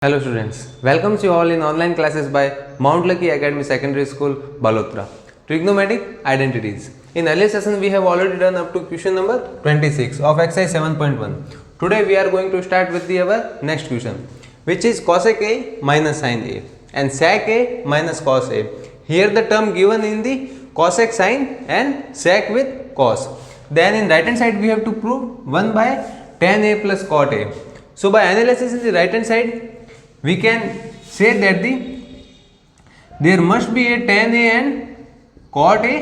Hello students, welcomes you all in online classes by Mount Lucky Academy Secondary School, Balotra. Trigonometric identities. In earlier session we have already done up to question number 26 of exercise 7.1. Today we are going to start with our next question, which is cosec A minus sin A and sec A minus cos A. Here the term given in the cosec sin and sec with cos. Then in right hand side we have to prove 1 by tan A plus cot A. So by analysis in the right hand side we can say that there must be a tan A and cot A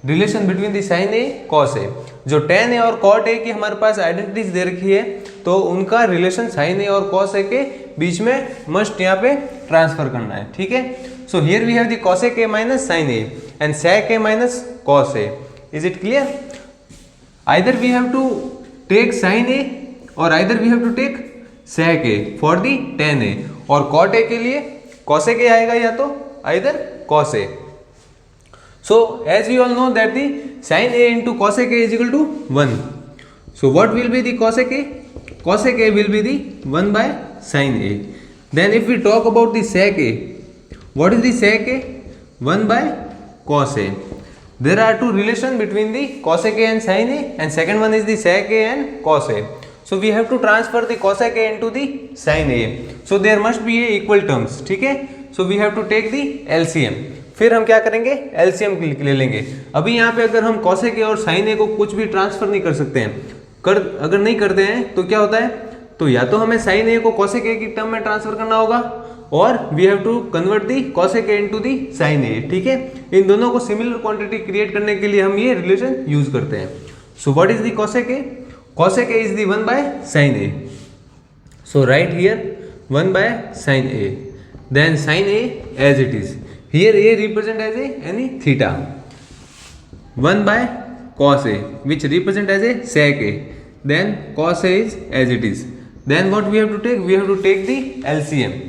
relation between the sine A cos A. जो tan A और cot ए की हमारे पास identities दे रखी है तो उनका relation sign A और cos ए के बीच में मस्ट यहाँ पे ट्रांसफर करना है. ठीक है. So here we have the cosec A minus sine A and sec A minus cos A. Is it clear? Either we have to take sine A और either we have to take sec A for the tan A, और cot ए के लिए cosec ए आएगा या तो either cos A. So as we all know that the sin A into cosec A is equal to 1. So what will be the cosec A? Cosec A will be the 1 by sin A. Then if we talk about the sec A, what is the sec A? 1 by cos A. There are two relation between the cosec A and sin A, and second one is the sec A and cos A. So we have to transfer the cosec A into the sin A. So there must be a equal terms. ठीक है. So we have to take the LCM. फिर हम क्या करेंगे? LCM ले लेंगे. अभी यहाँ पे अगर हम cosec A और sin A को कुछ भी ट्रांसफर नहीं कर सकते हैं, अगर नहीं करते हैं तो क्या होता है? तो या तो हमें sin A को cosec A की टर्म में ट्रांसफर करना होगा और we have to convert the cosec A into the sin A. ठीक है. इन दोनों को सिमिलर क्वांटिटी क्रिएट करने के लिए हम ये रिलेशन यूज करते हैं. So what is the cosec A? Cosec A is the 1 by sin A. So write here 1 by sin A. Then sin A as it is. Here A represent as any theta. 1 by cos A, which represent as a sec A. Then cos A is as it is. Then what we have to take? We have to take the LCM.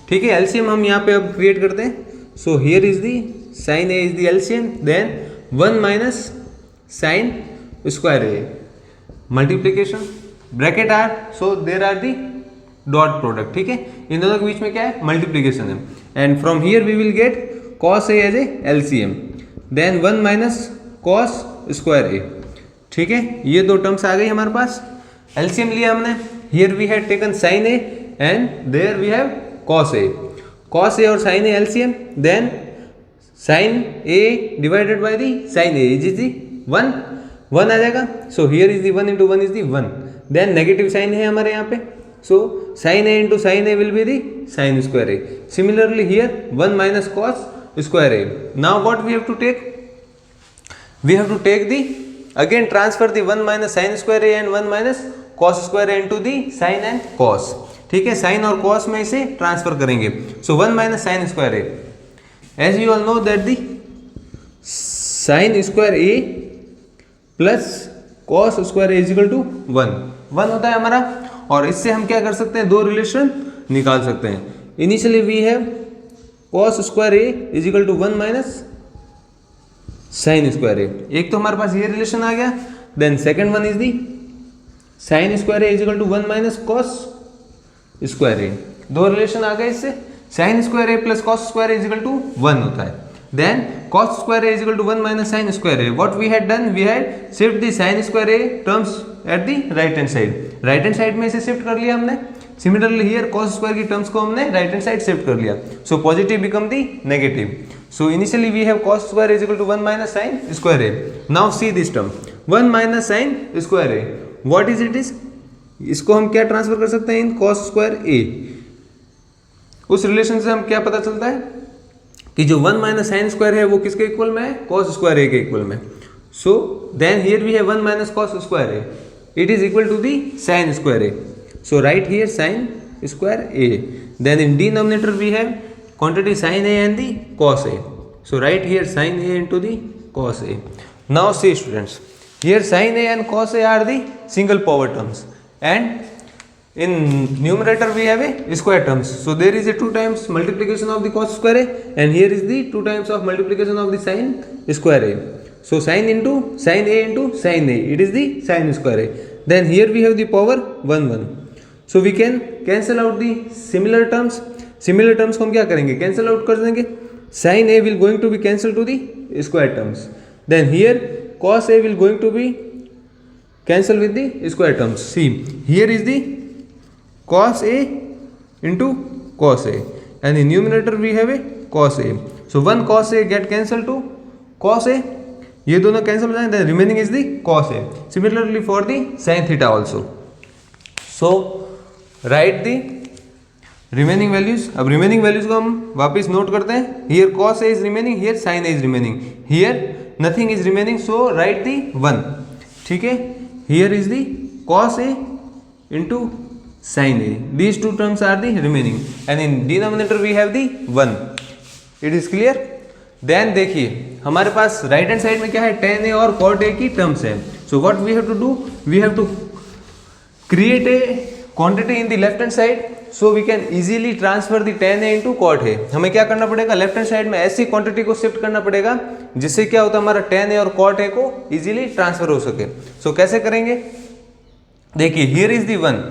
ठीक है. LCM हम यहाँ पे अब create करते हैं. So here is the sin A is the LCM. Then 1 minus sin square A. Multiplication bracket are. So there are the dot product. ठीक है. इन दोनों के बीच में क्या है? मल्टीप्लीकेशन है. And from here we will get cos A as a LCM. Then 1 minus cos square A. ठीक है. ये दो टर्म्स आ गई हमारे पास. LCM लिया हमने. Here we had taken sin A and there we have cos A. cos A और sin A LCM. Then sin A divided by the sin A is the 1 आ जाएगा. So here is the 1 into 1 is the 1. Then negative sine है हमारे यहाँ पे. सो sin A into sin A will be the sin square A. Similarly here 1 minus cos square A. Now what we have to take? We have to take the again transfer the 1 minus sin square A and 1 minus cos square A into the sin and cos. ठीक है. sin और cos में इसे transfer करेंगे. So 1 minus sin square A. As you all know that the sin square A plus cos square A is equal to 1 होता है हमारा. और इससे हम क्या कर सकते हैं? दो रिलेशन निकाल सकते हैं. Initially we have cos square A is equal to 1 minus sine square A. एक तो हमारे पास ये रिलेशन आ गया. Then second one is the sine square A is equal to 1 minus cos square A. दो रिलेशन आ गए इससे. Sine square A plus cos square A is equal to 1 होता है. Then cos square A is equal to 1 minus sine square A. What we had done? We had shift the sine square A terms at the right hand side. Right hand side में इसे shift कर लिया हमने. Similarly here cos square की terms को हमने right hand side shift कर लिया. So positive become the negative. So initially we have cos square is equal to 1 minus sine square A. Now see this term 1 minus sine square A. What is it is? इसको हम क्या transfer कर सकते हैं इन cos square A. उस relation से हम क्या पता चलता है कि जो 1 माइनस साइन स्क्वायर है वो किसके इक्वल में है? cos स्क्वायर A के इक्वल में. So then here we have 1 minus cos square A. It is equal to the sine square A. So write here sin square A. Then in denominator we have quantity sin A and the cos A. So write here sin A into the cos A. Now see students, here sin A and cos A are the single power terms, and in numerator we have a square terms. So there is a 2 times multiplication of the cos square A, and here is the 2 times of multiplication of the sin square A. So sin into sin A into sin A, it is the sin square A. Then here we have the power 1 1. So we can cancel out the similar terms. Similar terms को हम क्या करेंगे, cancel out कर देंगे। Sine A will going to be cancel to the square terms, then here cos A will going to be cancel with the square terms. See here is the cos a into cos a and in numerator we have a cos a, so one cos a get cancelled to cos a, ये दोनों cancel हो जाएंगे, then remaining is the cos a. Similarly for the sin theta also. So write the remaining values. अब remaining values को हम वापस note करते हैं. Here cos a is remaining, here sin a is remaining, here nothing is remaining, so write the 1. ठीक है, here is the cos a into sin a. These two terms are the remaining and in denominator we have the 1. It is clear? Then देखिए हमारे पास right hand side में क्या है, tan a और cot a की terms है. So what we have to do, we have to create a quantity in the left hand side so we can easily transfer the tan a into cot a. हमें क्या करना पड़ेगा, left hand side में ऐसी quantity को shift करना पड़ेगा जिससे क्या होता है, हमारा tan a और cot a को इजीली ट्रांसफर हो सके. So कैसे करेंगे, देखिए here is the 1.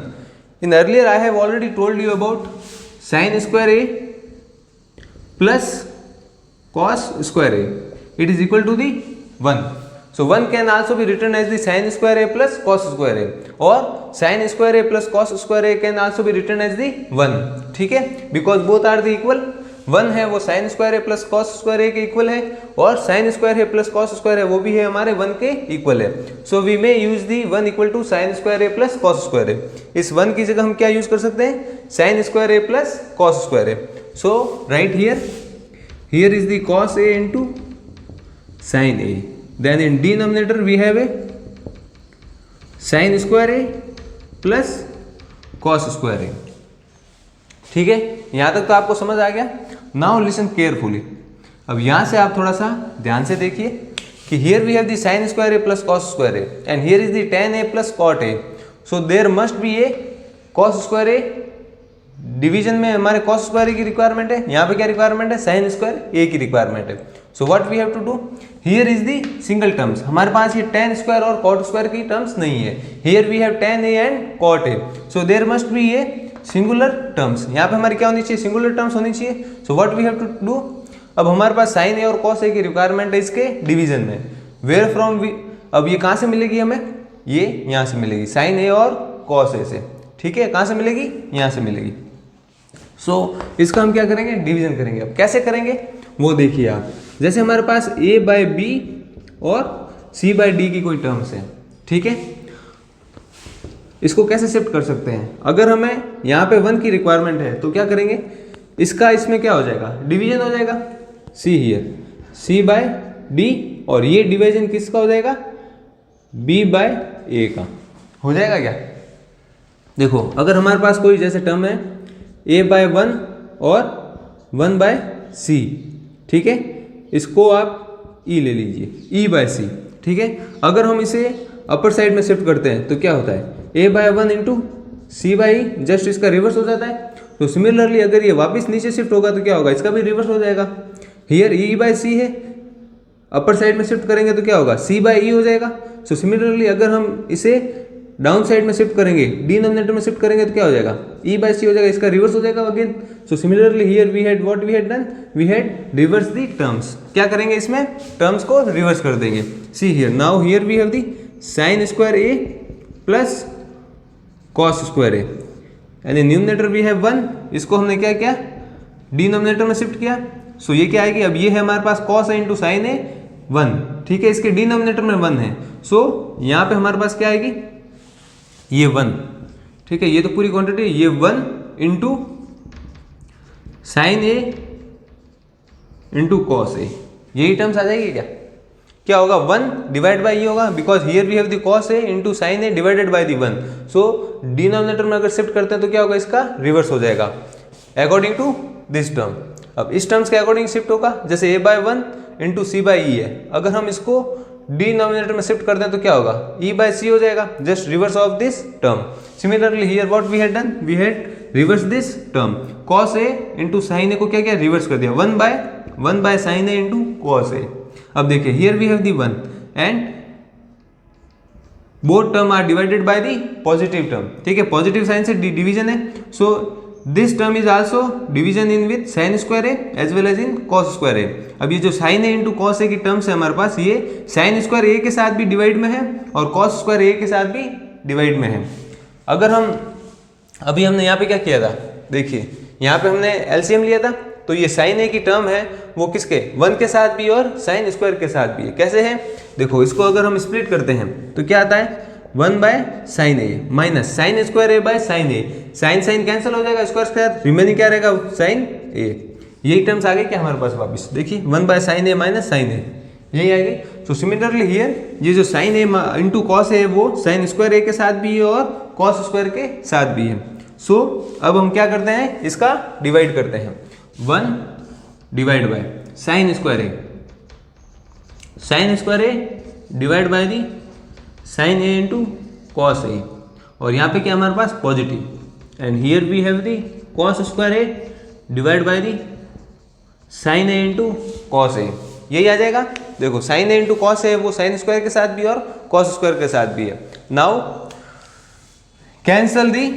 In earlier I have already told you about sin square a plus cos square a. It is equal to the 1. So 1 can also be written as the sin square a plus cos square a, or sin square a plus cos square a can also be written as the 1. ठीक है, because both are the equal. 1 है वो sin square a plus cos square a के equal है, और sin square a plus cos square a वो भी है हमारे 1 के इक्वल है. So we may use the 1 equal to sin square a plus cos square a. इस 1 की जगह हम क्या यूज कर सकते हैं, sin square a plus cos square a. So right here is the cos a into sin a. Then in denominator we have a sin square a plus cos square a. ठीक है, यहां तक तो आपको समझ आ गया. Now listen carefully. अब यहां से आप थोड़ा सा ध्यान से देखिए कि here we have the sin square a plus cos square a and here is the tan a plus cot a. So there must be a cos square a. Division में हमारे cos square a की requirement है, यहाँ पे क्या requirement है, sin square a की requirement है. So what we have to do, here is the single terms. हमारे पास ये tan square और cot square की टर्म्स नहीं है. Here we have tan a and cot a. So there must be a singular terms. यहाँ पे हमारी क्या होनी चाहिए, सिंगुलर टर्म्स होनी चाहिए. So what we have to do, अब हमारे पास साइन ए और कॉस ए की रिक्वायरमेंट है इसके डिवीजन में. वेयर फ्रॉम वी, अब ये कहाँ से मिलेगी हमें, ये यहाँ से मिलेगी, साइन ए और कॉस ए से. ठीक है, कहाँ से मिलेगी, यहाँ से मिलेगी. सो इसका हम क्या करेंगे, डिवीजन करेंगे. अब कैसे करेंगे वो देखिए आप. जैसे हमारे पास a बाय बी और c बाय डी की कोई टर्म्स है. ठीक है, इसको कैसे शिफ्ट कर सकते हैं. अगर हमें यहाँ पे 1 की रिक्वायरमेंट है तो क्या करेंगे, इसका इसमें क्या हो जाएगा, डिवीजन हो जाएगा. See here c by D, और ये डिवीजन किसका हो जाएगा, b बाय ए का हो जाएगा. क्या देखो, अगर हमारे पास कोई जैसे टर्म है a बाय 1 और 1 बाय सी. ठीक है, इसको आप e ले लीजिए, e बाय सी. ठीक है, अगर हम इसे अपर साइड में शिफ्ट करते हैं तो क्या होता है, a by 1 into C by, just इसका रिवर्स हो जाता है. तो सिमिलरली अगर ये वापस नीचे शिफ्ट होगा तो क्या होगा, इसका भी रिवर्स हो जाएगा. हियर e बाय सी है, अपर साइड में शिफ्ट करेंगे तो क्या होगा, c बाय e हो जाएगा. सो सिमिलरली अगर हम इसे डाउन साइड में शिफ्ट करेंगे, डिनोमिनेटर में शिफ्ट करेंगे तो क्या हो जाएगा, e बाय सी हो जाएगा, इसका रिवर्स हो जाएगा again. So similarly here we had what we had done, we had reverse the terms. क्या करेंगे, इसमें टर्म्स को रिवर्स कर देंगे. See here, now here we have the sine square a plus cos square a and in numerator we have 1. इसको हमने क्या किया, डिनोमिनेटर में शिफ्ट किया. सो ये क्या आएगी, अब ये है हमारे पास cos a into sine a 1. ठीक है, इसके डिनोमिनेटर में 1 है. सो यहाँ पे हमारे पास क्या आएगी, ये 1. ठीक है, ये तो पूरी क्वांटिटी, ये 1 into sine a into cos a, यही टर्म्स आ जाएगी. क्या होगा, 1 डिवाइड बाई ये होगा, because here we have the cos a into sine a divided by the 1. So denominator में अगर शिफ्ट करते हैं तो क्या होगा, इसका रिवर्स हो जाएगा अकॉर्डिंग टू दिस टर्म. अब इस टर्म्स के अकॉर्डिंग शिफ्ट होगा, जैसे a by 1 into C by E है. अगर हम इसको डिनोमिनेटर में शिफ्ट करते हैं तो क्या होगा, e बाय सी हो जाएगा, just reverse of this term. Similarly here what we had done, we had reverse this term. cos a into sine a को क्या किया, रिवर्स कर दिया, 1 by sine a into cos a. अब देखिए here we have the 1 and both term are divided by the positive term, ठीक है, positive sine से डिवीजन है, so this term is also division in with sign square A as well as in cos square A. अब ये जो sine A into cos A की terms है हमारे पास, ये साइन स्क्वायर ए के साथ भी डिवाइड में है और कॉस स्क्वायर ए के साथ भी डिवाइड में है। अगर हम अभी हमने यहाँ पे क्या किया था, देखिए यहाँ पे हमने एलसीएम लिया था, तो ये साइन ए की टर्म है वो किसके 1 के साथ भी और साइन स्क्वायर के साथ भी है। कैसे है, देखो इसको अगर हम स्प्लिट करते हैं तो क्या आता है 1 by sine A minus sine square A by sine A, sine sine cancel हो जाएगा, स्क्वायर स्क्वायर रिमेनिंग क्या रहेगा साइन ए। यही टर्म्स आ गई क्या हमारे पास वापस, देखिए 1 by sine A minus sine A, यही आ गई। सो सिमिलरली हियर ये जो साइन ए इंटू कॉस है वो साइन स्क्वायर ए के साथ भी है और कॉस स्क्वायर के साथ भी है। सो अब हम क्या करते हैं, इसका डिवाइड करते हैं, 1 divide by sine square A, sine square A divide by the sine A into cos A, और यहाँ पे क्या हमारे पास positive, and here we have the cos square A divide by the sine A into cos A, यही आ जाएगा। देखो sine A into cos A वो साइन स्क्वायर के साथ भी और कॉस स्क्वायर के साथ भी है। Now cancel the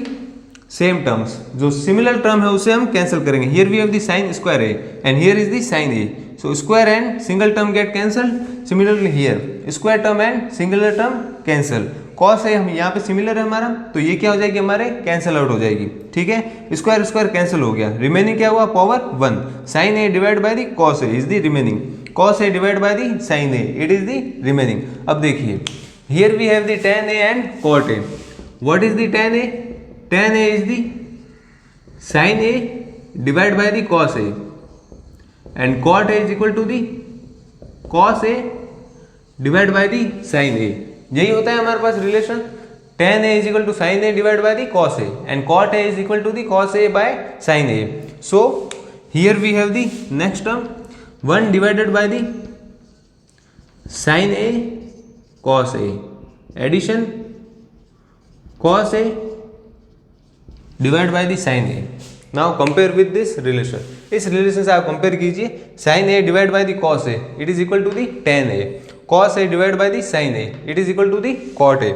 same terms, जो सिमिलर टर्म है उसे हम कैंसिल करेंगे। Here we have the sine square A and here is the sine A, so square and single term get cancelled. Similarly here square term and singular term cancel, cos है हम यहाँ पे similar है हमारा, तो ये क्या हो जाएगी हमारे कैंसिल आउट हो जाएगी, ठीक है, स्क्वायर स्क्वायर कैंसिल हो गया, रिमेनिंग क्या हुआ power 1, sine A divide by the cos A is the remaining, cos A divide by the sine A it is the remaining. अब देखिए here we have the tan a and cot a, what is the tan a, tan a is the sin a divided by the cos a and cot a is equal to the cos a divided by the sin a, यही होता है हमारे पास relation, tan a is equal to sin a divided by the cos a and cot a is equal to the cos a by sin a. So here we have the next term 1 divided by the sin a cos a addition cos a divide by the sine A. Now compare with this relation, इस relation से आप compare कीजिए, sine A divide by the cos A it is equal to the tan A, cos A divide by the sine A it is equal to the cot A.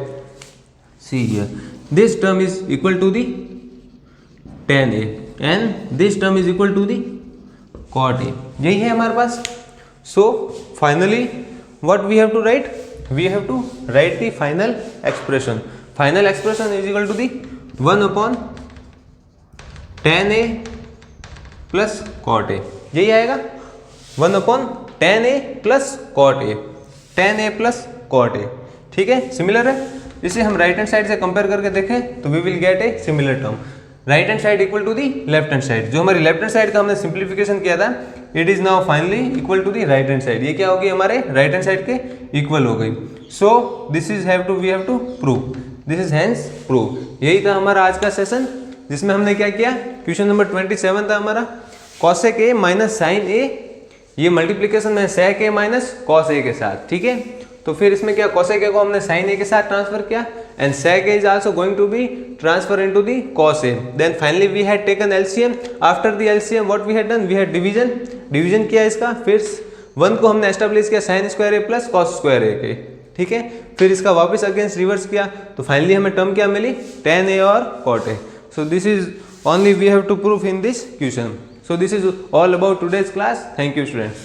See here this term is equal to the tan A and this term is equal to the cot A, यही है हमारे पास। So finally what we have to write, we have to write the final expression, final expression is equal to the 1 upon tan a plus cot a, यही आएगा 1 upon tan a plus cot a, tan a plus cot a, ठीक है, similar है। इसे हम right hand side से compare करके देखें तो we will get a similar term, right hand side equal to the left hand side, जो हमारी लेफ्ट हैंड साइड का हमने सिंप्लीफिकेशन किया था it is now finally equal to the right hand side, ये क्या होगी हमारे राइट हैंड साइड के इक्वल हो गई। So this is have to we have to prove, this is hence prove. यही था हमारा आज का सेशन, जिसमें हमने क्या किया, क्वेश्चन नंबर 27 था हमारा, कॉसेक ए माइनस साइन ए, ये मल्टीप्लीकेशन में सेक ए माइनस कॉस ए के साथ, ठीक है। तो फिर इसमें क्या कॉसेक ए को हमने साइन ए के साथ ट्रांसफर किया and sec A is also going to be transfer into the cos A. Then finally we had taken LCM, after the LCM what we had done, we had division, division किया इसका, फिर 1 को हमने establish किया sine square A plus cos square A के, ठीक है, फिर इसका वापस अगेंस्ट रिवर्स किया, तो फाइनली हमें टर्म क्या मिली tan a और cot a। So this is only we have to prove in this question. So this is all about today's class. Thank you students.